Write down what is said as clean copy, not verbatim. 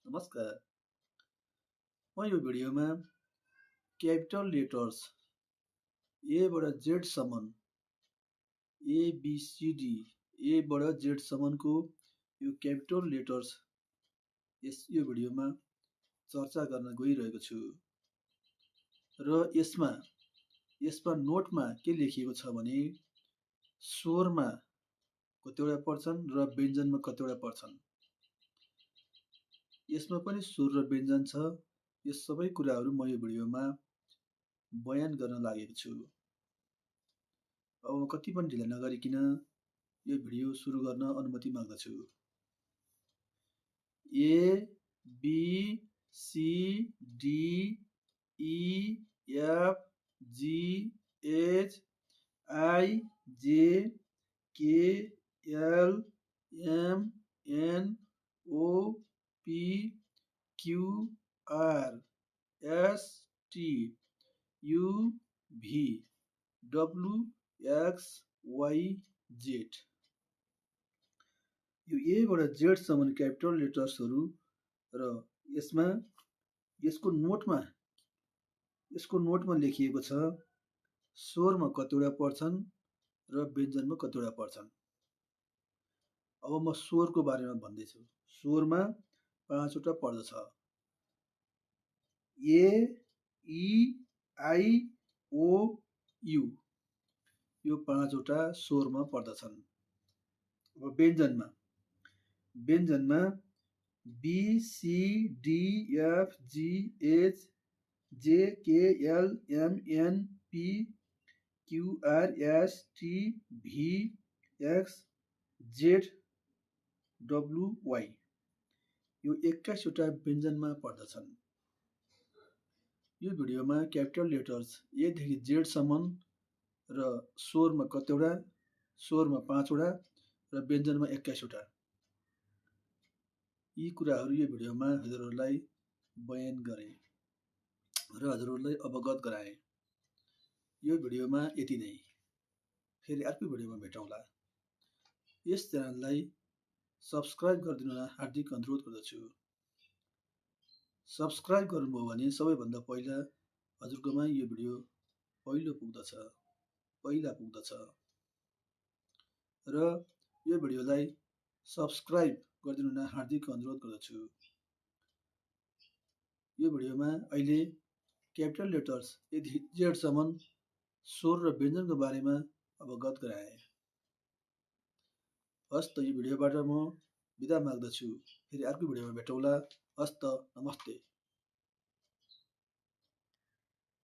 नमस्कार। म यो भिडियोमा क्यापिटल लेटर्स ए बाट जेड सम्म ABCD ए बाट जेड सम्मको यो क्यापिटल लेटर्स यो भिडियोमा चर्चा गर्न गइरहेको छु र यसमा नोटमा के लेखिएको छ भने स्वरमा कतिवटा पर्छन् र व्यञ्जनमा कतिवटा पर्छन्। यसमा पनि स्वर र व्यञ्जन छ। यस सबै कुराहरू म यो भिडियोमा बयान गर्न लागेको छु। अब म कति पनि ढिला नगरिकन यो भिडियो सुरु गर्न अनुमति माग्दछु। A B C D E F G H I J K L M N O P Q R S T U V W X Y Z। यो ए बाट जेड सम्म क्यापिटल लेटर्सहरू र यसको नोटमा लेखिएको छ स्वरमा कतिवटा पर्छन् र व्यञ्जनमा कतिवटा पर्छन्। अब म स्वरको बारेमा भन्दैछु। स्वरमा 5 वटा पर्दछ। ए ई आई ओ यु यो 5 वटा स्वरमा पर्दछन्। अब व्यञ्जनमा B C D F G H J K L M N P Q R S T V X Z W Y यो 21 वटा व्यञ्जनमा पर्दछन्। यो भिडियोमा क्यापिटल लेटर्स ए देखि जेड सम्म र स्वरमा कतिवटा, स्वरमा 5 वटा र व्यञ्जनमा 21 वटा यी कुराहरू यो भिडियोमा हजुरहरूलाई बयान गरे र हजुरहरूलाई अवगत गराए। यो भिडियोमा यति नै। फेरि अर्को भिडियोमा भेटौँला। यस च्यानललाई सब्स्क्राइब गरिदिन हार्दिक अनुरोध गर्दछु। सब्स्क्राइब गर्नुभयो भने सबैभन्दा पहिला हजुरकोमा यो भिडियो पहिला पुग्दछ र यो भिडियोलाई सब्स्क्राइब गरिदिन हार्दिक अनुरोध गर्दछु। यो भिडियोमा अहिले क्यापिटल लेटर्स यदि जेडसम्म स्वर र व्यञ्जनको बारेमा अवगत गराए। हस्त यो भिडियोबाट म बिदा माग्दछु। फेरि अर्को भिडियोमा भेटौँला। हस्त नमस्ते।